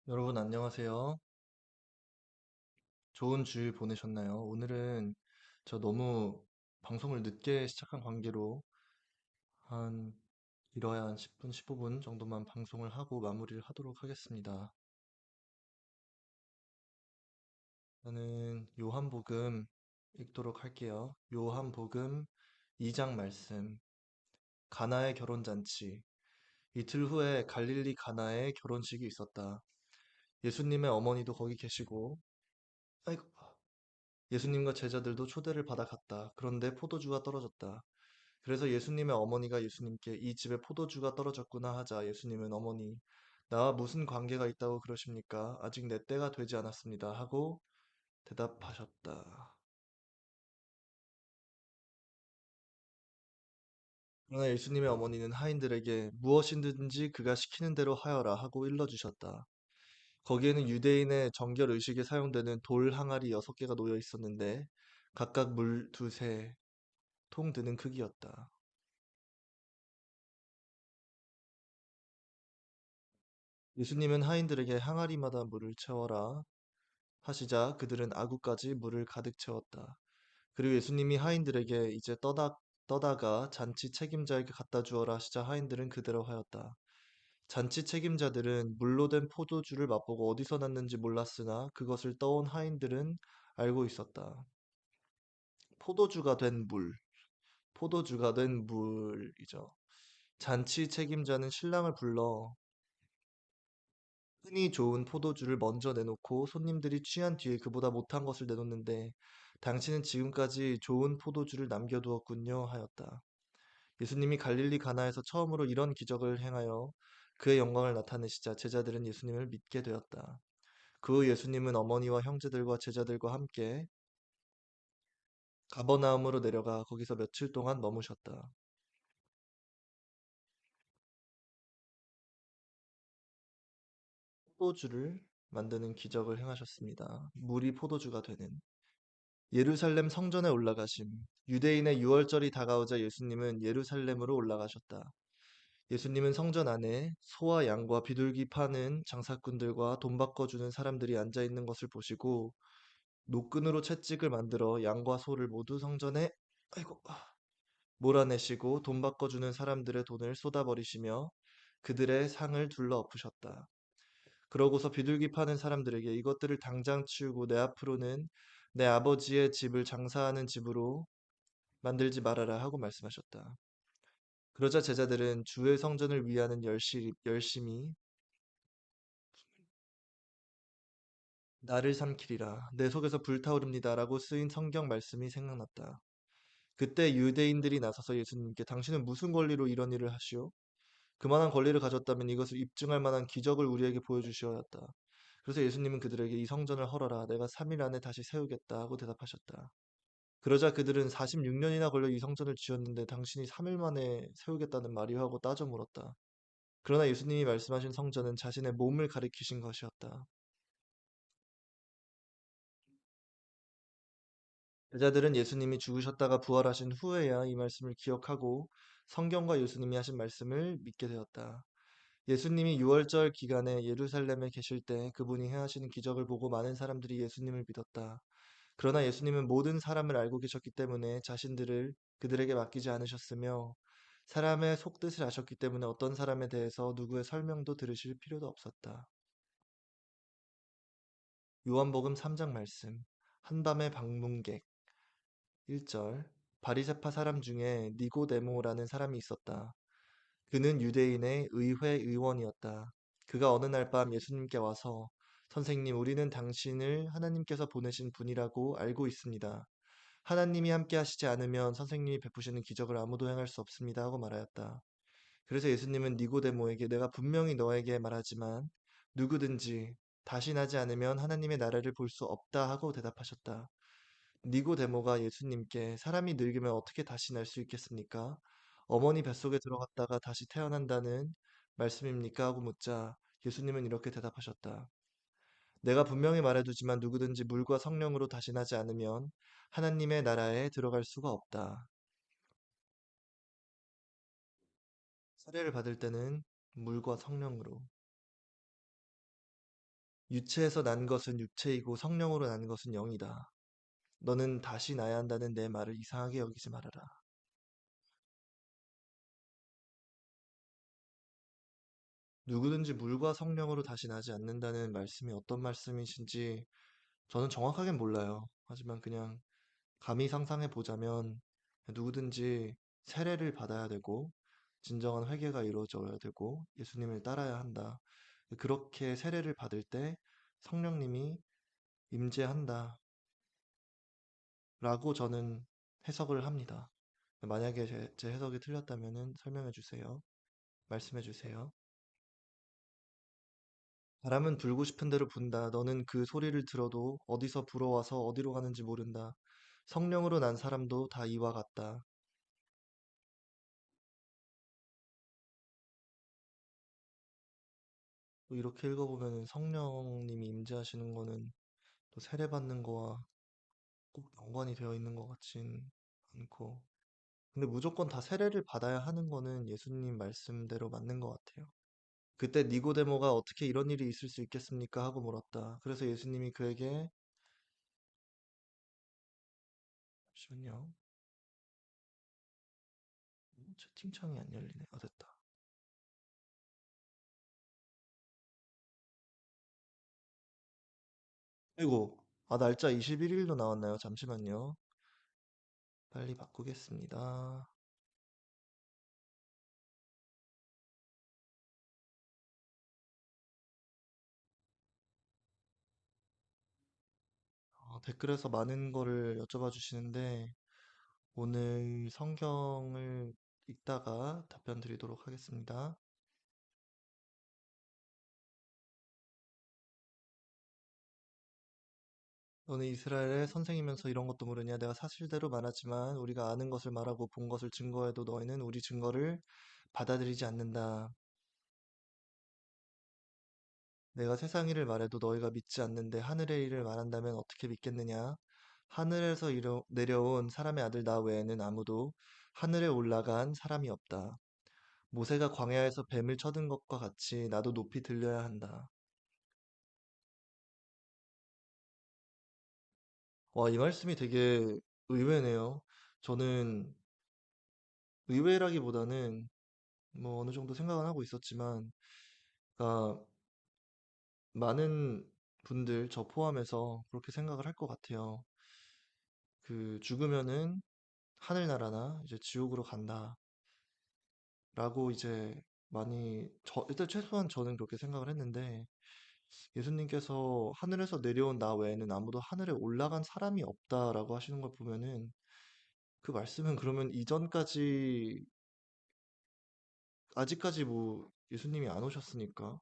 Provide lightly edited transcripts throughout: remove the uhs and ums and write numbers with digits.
여러분 안녕하세요. 좋은 주일 보내셨나요? 오늘은 저 너무 방송을 늦게 시작한 관계로 한 이뤄야 한 10분, 15분 정도만 방송을 하고 마무리를 하도록 하겠습니다. 저는 요한복음 읽도록 할게요. 요한복음 2장 말씀. 가나의 결혼잔치. 이틀 후에 갈릴리 가나에 결혼식이 있었다. 예수님의 어머니도 거기 계시고, 아이고, 예수님과 제자들도 초대를 받아 갔다. 그런데 포도주가 떨어졌다. 그래서 예수님의 어머니가 예수님께 이 집에 포도주가 떨어졌구나 하자 예수님은 어머니, 나와 무슨 관계가 있다고 그러십니까? 아직 내 때가 되지 않았습니다. 하고 대답하셨다. 그러나 예수님의 어머니는 하인들에게 무엇이든지 그가 시키는 대로 하여라 하고 일러주셨다. 거기에는 유대인의 정결 의식에 사용되는 돌 항아리 6개가 놓여 있었는데 각각 물 두세 통 드는 크기였다. 예수님은 하인들에게 항아리마다 물을 채워라 하시자 그들은 아구까지 물을 가득 채웠다. 그리고 예수님이 하인들에게 이제 떠다가 잔치 책임자에게 갖다 주어라 하시자 하인들은 그대로 하였다. 잔치 책임자들은 물로 된 포도주를 맛보고 어디서 났는지 몰랐으나 그것을 떠온 하인들은 알고 있었다. 포도주가 된 물, 포도주가 된 물이죠. 잔치 책임자는 신랑을 불러 흔히 좋은 포도주를 먼저 내놓고 손님들이 취한 뒤에 그보다 못한 것을 내놓는데 당신은 지금까지 좋은 포도주를 남겨두었군요 하였다. 예수님이 갈릴리 가나에서 처음으로 이런 기적을 행하여 그의 영광을 나타내시자 제자들은 예수님을 믿게 되었다. 그 후 예수님은 어머니와 형제들과 제자들과 함께 가버나움으로 내려가 거기서 며칠 동안 머무셨다. 포도주를 만드는 기적을 행하셨습니다. 물이 포도주가 되는 예루살렘 성전에 올라가심. 유대인의 유월절이 다가오자 예수님은 예루살렘으로 올라가셨다. 예수님은 성전 안에 소와 양과 비둘기 파는 장사꾼들과 돈 바꿔주는 사람들이 앉아 있는 것을 보시고 노끈으로 채찍을 만들어 양과 소를 모두 성전에 아이고 몰아내시고 돈 바꿔주는 사람들의 돈을 쏟아버리시며 그들의 상을 둘러 엎으셨다. 그러고서 비둘기 파는 사람들에게 이것들을 당장 치우고 내 앞으로는 내 아버지의 집을 장사하는 집으로 만들지 말아라 하고 말씀하셨다. 그러자 제자들은 주의 성전을 위하는 열심히 나를 삼키리라 내 속에서 불타오릅니다라고 쓰인 성경 말씀이 생각났다. 그때 유대인들이 나서서 예수님께 당신은 무슨 권리로 이런 일을 하시오? 그만한 권리를 가졌다면 이것을 입증할 만한 기적을 우리에게 보여주셔야 했다. 그래서 예수님은 그들에게 이 성전을 헐어라 내가 3일 안에 다시 세우겠다 하고 대답하셨다. 그러자 그들은 46년이나 걸려 이 성전을 지었는데 당신이 3일 만에 세우겠다는 말이 하고 따져 물었다. 그러나 예수님이 말씀하신 성전은 자신의 몸을 가리키신 것이었다. 여자들은 예수님이 죽으셨다가 부활하신 후에야 이 말씀을 기억하고 성경과 예수님이 하신 말씀을 믿게 되었다. 예수님이 유월절 기간에 예루살렘에 계실 때 그분이 행하시는 기적을 보고 많은 사람들이 예수님을 믿었다. 그러나 예수님은 모든 사람을 알고 계셨기 때문에 자신들을 그들에게 맡기지 않으셨으며 사람의 속뜻을 아셨기 때문에 어떤 사람에 대해서 누구의 설명도 들으실 필요도 없었다. 요한복음 3장 말씀. 한밤의 방문객 1절. 바리새파 사람 중에 니고데모라는 사람이 있었다. 그는 유대인의 의회 의원이었다. 그가 어느 날 밤 예수님께 와서 선생님, 우리는 당신을 하나님께서 보내신 분이라고 알고 있습니다. 하나님이 함께 하시지 않으면 선생님이 베푸시는 기적을 아무도 행할 수 없습니다 하고 말하였다. 그래서 예수님은 니고데모에게 내가 분명히 너에게 말하지만 누구든지 다시 나지 않으면 하나님의 나라를 볼 수 없다 하고 대답하셨다. 니고데모가 예수님께 사람이 늙으면 어떻게 다시 날 수 있겠습니까? 어머니 뱃속에 들어갔다가 다시 태어난다는 말씀입니까? 하고 묻자 예수님은 이렇게 대답하셨다. 내가 분명히 말해두지만 누구든지 물과 성령으로 다시 나지 않으면 하나님의 나라에 들어갈 수가 없다. 세례를 받을 때는 물과 성령으로, 유체에서 난 것은 육체이고 성령으로 난 것은 영이다. 너는 다시 나야 한다는 내 말을 이상하게 여기지 말아라. 누구든지 물과 성령으로 다시 나지 않는다는 말씀이 어떤 말씀이신지 저는 정확하게 몰라요. 하지만 그냥 감히 상상해 보자면 누구든지 세례를 받아야 되고 진정한 회개가 이루어져야 되고 예수님을 따라야 한다. 그렇게 세례를 받을 때 성령님이 임재한다라고 저는 해석을 합니다. 만약에 제 해석이 틀렸다면 설명해 주세요. 말씀해 주세요. 바람은 불고 싶은 대로 분다. 너는 그 소리를 들어도 어디서 불어와서 어디로 가는지 모른다. 성령으로 난 사람도 다 이와 같다. 또 이렇게 읽어보면 성령님이 임재하시는 거는 또 세례받는 거와 꼭 연관이 되어 있는 것 같진 않고. 근데 무조건 다 세례를 받아야 하는 거는 예수님 말씀대로 맞는 것 같아요. 그때 니고데모가 어떻게 이런 일이 있을 수 있겠습니까? 하고 물었다. 그래서 예수님이 그에게 잠시만요. 채팅창이 안 열리네. 됐다. 아이고, 날짜 21일로 나왔나요? 잠시만요. 빨리 바꾸겠습니다. 댓글에서 많은 거를 여쭤봐 주시는데, 오늘 성경을 읽다가 답변 드리도록 하겠습니다. 너는 이스라엘의 선생이면서 이런 것도 모르냐? 내가 사실대로 말하지만 우리가 아는 것을 말하고 본 것을 증거해도 너희는 우리 증거를 받아들이지 않는다. 내가 세상 일을 말해도 너희가 믿지 않는데 하늘의 일을 말한다면 어떻게 믿겠느냐? 하늘에서 내려온 사람의 아들 나 외에는 아무도 하늘에 올라간 사람이 없다. 모세가 광야에서 뱀을 쳐든 것과 같이 나도 높이 들려야 한다. 와, 이 말씀이 되게 의외네요. 저는 의외라기보다는 뭐 어느 정도 생각은 하고 있었지만, 그러니까 많은 분들, 저 포함해서 그렇게 생각을 할 것 같아요. 죽으면은 하늘나라나 이제 지옥으로 간다라고 이제 일단 최소한 저는 그렇게 생각을 했는데, 예수님께서 하늘에서 내려온 나 외에는 아무도 하늘에 올라간 사람이 없다라고 하시는 걸 보면은 그 말씀은 그러면 이전까지 아직까지 뭐 예수님이 안 오셨으니까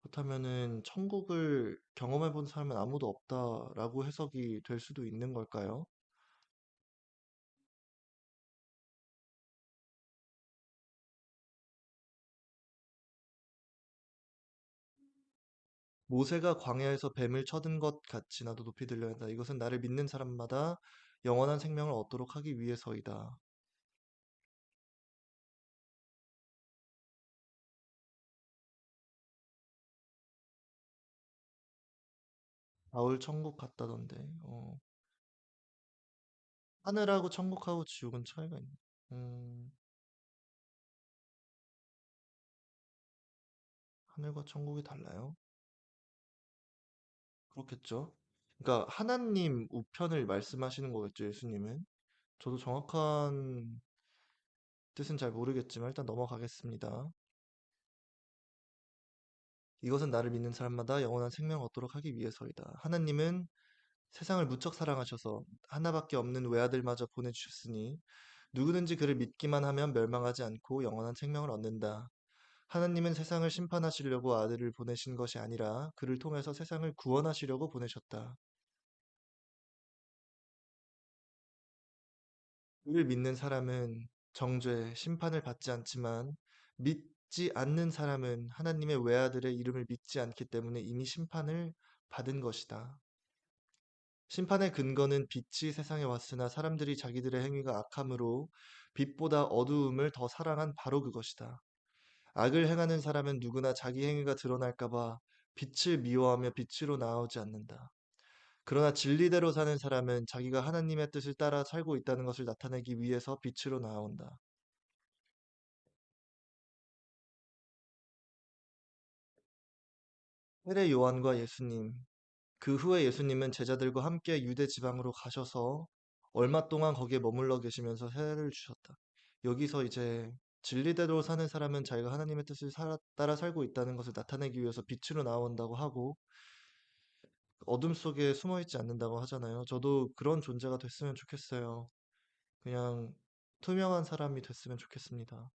그렇다면은 천국을 경험해 본 사람은 아무도 없다라고 해석이 될 수도 있는 걸까요? 모세가 광야에서 뱀을 쳐든 것 같이 나도 높이 들려야 한다. 이것은 나를 믿는 사람마다 영원한 생명을 얻도록 하기 위해서이다. 바울 천국 갔다던데. 하늘하고 천국하고 지옥은 차이가 있네. 음, 하늘과 천국이 달라요? 그렇겠죠. 그러니까 하나님 우편을 말씀하시는 거겠죠, 예수님은. 저도 정확한 뜻은 잘 모르겠지만 일단 넘어가겠습니다. 이것은 나를 믿는 사람마다 영원한 생명을 얻도록 하기 위해서이다. 하나님은 세상을 무척 사랑하셔서 하나밖에 없는 외아들마저 보내주셨으니 누구든지 그를 믿기만 하면 멸망하지 않고 영원한 생명을 얻는다. 하나님은 세상을 심판하시려고 아들을 보내신 것이 아니라 그를 통해서 세상을 구원하시려고 보내셨다. 그를 믿는 사람은 정죄, 심판을 받지 않지만 믿지 않는 사람은 하나님의 외아들의 이름을 믿지 않기 때문에 이미 심판을 받은 것이다. 심판의 근거는 빛이 세상에 왔으나 사람들이 자기들의 행위가 악함으로 빛보다 어두움을 더 사랑한 바로 그것이다. 악을 행하는 사람은 누구나 자기 행위가 드러날까 봐 빛을 미워하며 빛으로 나오지 않는다. 그러나 진리대로 사는 사람은 자기가 하나님의 뜻을 따라 살고 있다는 것을 나타내기 위해서 빛으로 나온다. 세례 요한과 예수님. 그 후에 예수님은 제자들과 함께 유대 지방으로 가셔서 얼마 동안 거기에 머물러 계시면서 세례를 주셨다. 여기서 이제 진리대로 사는 사람은 자기가 하나님의 뜻을 따라 살고 있다는 것을 나타내기 위해서 빛으로 나온다고 하고 어둠 속에 숨어 있지 않는다고 하잖아요. 저도 그런 존재가 됐으면 좋겠어요. 그냥 투명한 사람이 됐으면 좋겠습니다.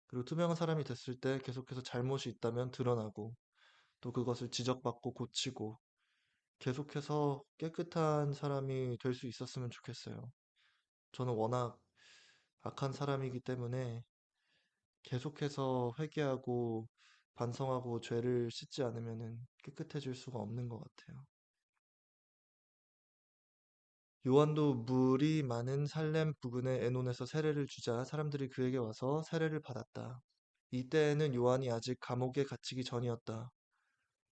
그리고 투명한 사람이 됐을 때 계속해서 잘못이 있다면 드러나고 또 그것을 지적받고 고치고 계속해서 깨끗한 사람이 될 수 있었으면 좋겠어요. 저는 워낙 악한 사람이기 때문에 계속해서 회개하고 반성하고 죄를 씻지 않으면 깨끗해질 수가 없는 것 같아요. 요한도 물이 많은 살렘 부근의 에논에서 세례를 주자 사람들이 그에게 와서 세례를 받았다. 이때에는 요한이 아직 감옥에 갇히기 전이었다.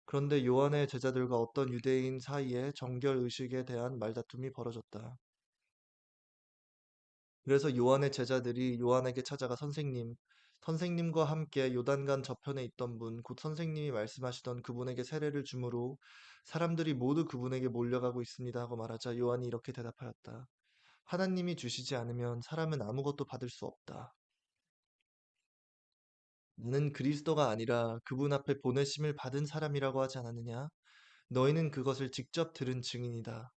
그런데 요한의 제자들과 어떤 유대인 사이에 정결 의식에 대한 말다툼이 벌어졌다. 그래서 요한의 제자들이 요한에게 찾아가 선생님과 함께 요단강 저편에 있던 분, 곧 선생님이 말씀하시던 그분에게 세례를 주므로 사람들이 모두 그분에게 몰려가고 있습니다 하고 말하자 요한이 이렇게 대답하였다. 하나님이 주시지 않으면 사람은 아무것도 받을 수 없다. 나는 그리스도가 아니라 그분 앞에 보내심을 받은 사람이라고 하지 않았느냐? 너희는 그것을 직접 들은 증인이다.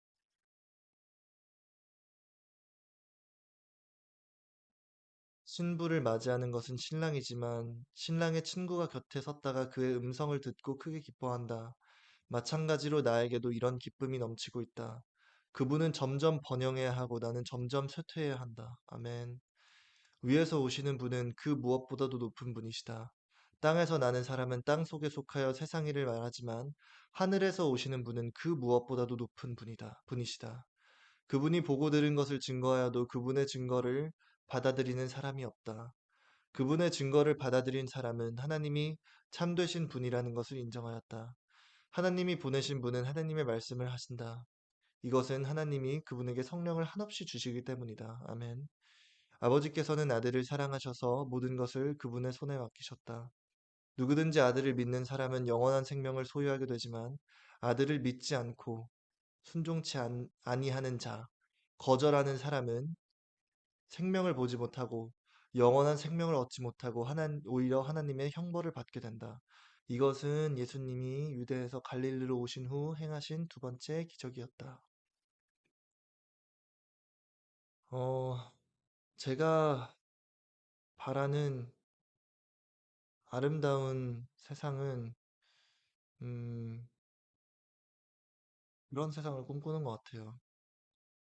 신부를 맞이하는 것은 신랑이지만 신랑의 친구가 곁에 섰다가 그의 음성을 듣고 크게 기뻐한다. 마찬가지로 나에게도 이런 기쁨이 넘치고 있다. 그분은 점점 번영해야 하고 나는 점점 쇠퇴해야 한다. 아멘. 위에서 오시는 분은 그 무엇보다도 높은 분이시다. 땅에서 나는 사람은 땅 속에 속하여 세상 일을 말하지만 하늘에서 오시는 분은 그 무엇보다도 높은 분이시다. 그분이 보고 들은 것을 증거하여도 그분의 증거를 받아들이는 사람이 없다. 그분의 증거를 받아들인 사람은 하나님이 참되신 분이라는 것을 인정하였다. 하나님이 보내신 분은 하나님의 말씀을 하신다. 이것은 하나님이 그분에게 성령을 한없이 주시기 때문이다. 아멘. 아버지께서는 아들을 사랑하셔서 모든 것을 그분의 손에 맡기셨다. 누구든지 아들을 믿는 사람은 영원한 생명을 소유하게 되지만 아들을 믿지 않고 아니하는 자, 거절하는 사람은 생명을 보지 못하고 영원한 생명을 얻지 못하고 오히려 하나님의 형벌을 받게 된다. 이것은 예수님이 유대에서 갈릴리로 오신 후 행하신 두 번째 기적이었다. 어, 제가 바라는 아름다운 세상은 음, 그런 세상을 꿈꾸는 것 같아요.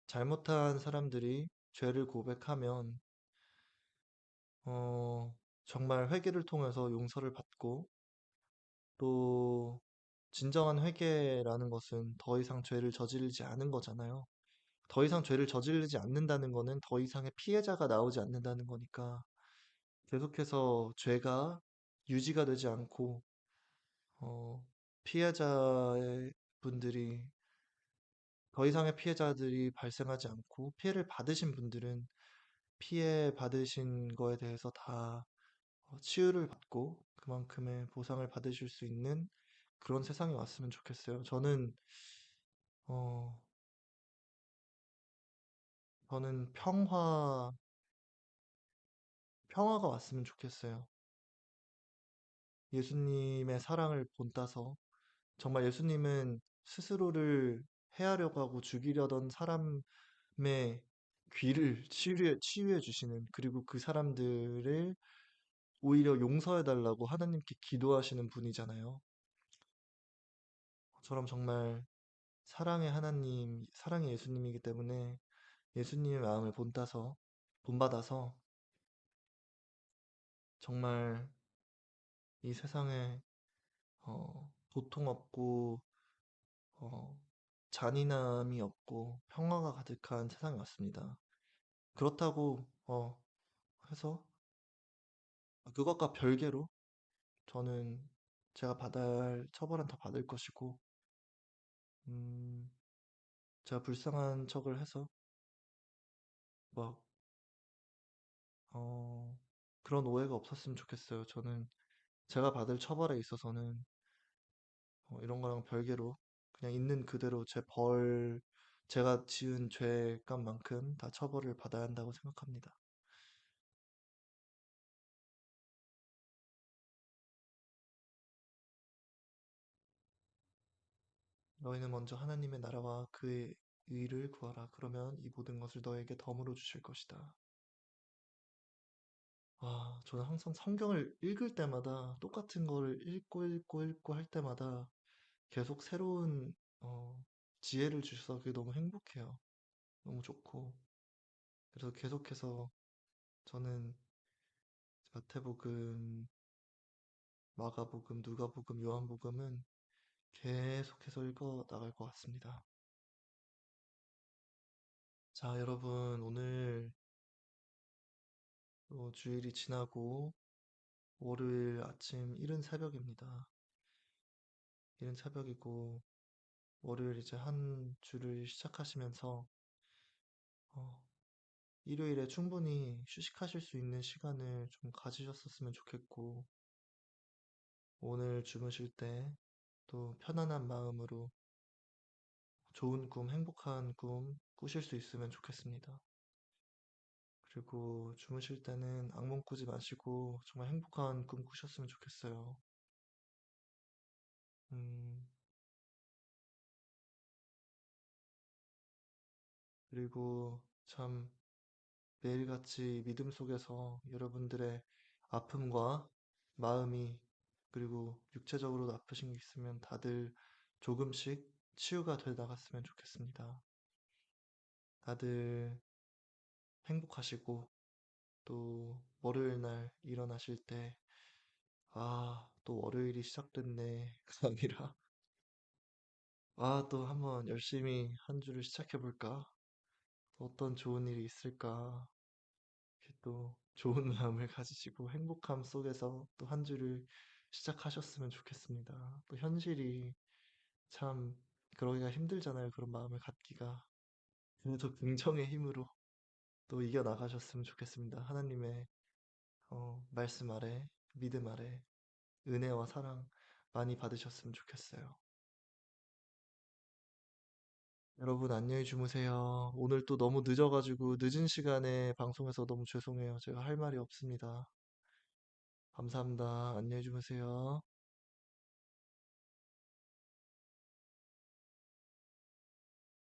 잘못한 사람들이 죄를 고백하면 정말 회개를 통해서 용서를 받고 또 진정한 회개라는 것은 더 이상 죄를 저지르지 않은 거잖아요. 더 이상 죄를 저지르지 않는다는 거는 더 이상의 피해자가 나오지 않는다는 거니까 계속해서 죄가 유지가 되지 않고 피해자의 분들이 더 이상의 피해자들이 발생하지 않고 피해를 받으신 분들은 피해 받으신 거에 대해서 다 치유를 받고 그만큼의 보상을 받으실 수 있는 그런 세상이 왔으면 좋겠어요. 어, 저는 평화가 왔으면 좋겠어요. 예수님의 사랑을 본따서 정말 예수님은 스스로를 해하려고 하고 죽이려던 사람의 귀를 치유해 주시는 그리고 그 사람들을 오히려 용서해 달라고 하나님께 기도하시는 분이잖아요. 저럼 정말 사랑의 하나님, 사랑의 예수님이기 때문에 예수님의 마음을 본받아서 정말 이 세상에 고통 없고 어, 잔인함이 없고 평화가 가득한 세상이 왔습니다. 그렇다고 해서 그것과 별개로 저는 제가 받아야 할 처벌은 다 받을 것이고, 음, 제가 불쌍한 척을 해서, 막, 어, 그런 오해가 없었으면 좋겠어요. 저는 제가 받을 처벌에 있어서는 이런 거랑 별개로 그냥 있는 그대로 제가 지은 죄값만큼 다 처벌을 받아야 한다고 생각합니다. 너희는 먼저 하나님의 나라와 그의 의를 구하라. 그러면 이 모든 것을 너에게 덤으로 주실 것이다. 저는 항상 성경을 읽을 때마다 똑같은 거를 읽고 할 때마다 계속 새로운 어, 지혜를 주셔서 그게 너무 행복해요. 너무 좋고. 그래서 계속해서 저는 마태복음, 마가복음, 누가복음, 요한복음은 계속해서 읽어 나갈 것 같습니다. 자, 여러분, 오늘 주일이 지나고 월요일 아침 이른 새벽입니다. 이른 새벽이고 월요일 이제 한 주를 시작하시면서 어, 일요일에 충분히 휴식하실 수 있는 시간을 좀 가지셨었으면 좋겠고 오늘 주무실 때 또 편안한 마음으로 좋은 꿈, 행복한 꿈 꾸실 수 있으면 좋겠습니다. 그리고 주무실 때는 악몽 꾸지 마시고 정말 행복한 꿈 꾸셨으면 좋겠어요. 음, 그리고 참 매일같이 믿음 속에서 여러분들의 아픔과 마음이 그리고 육체적으로도 아프신 게 있으면 다들 조금씩 치유가 돼 나갔으면 좋겠습니다. 다들 행복하시고 또 월요일 날 일어나실 때 또 월요일이 시작됐네. 가 아니라 또 한번 열심히 한 주를 시작해 볼까? 어떤 좋은 일이 있을까? 이렇게 또 좋은 마음을 가지시고 행복함 속에서 또 한 주를 시작하셨으면 좋겠습니다. 또 현실이 참 그러기가 힘들잖아요. 그런 마음을 갖기가. 그래도 긍정의 힘으로 또 이겨나가셨으면 좋겠습니다. 하나님의 말씀 아래, 믿음 아래, 은혜와 사랑 많이 받으셨으면 좋겠어요. 여러분 안녕히 주무세요. 오늘 또 너무 늦어가지고 늦은 시간에 방송해서 너무 죄송해요. 제가 할 말이 없습니다. 감사합니다. 안녕히 주무세요.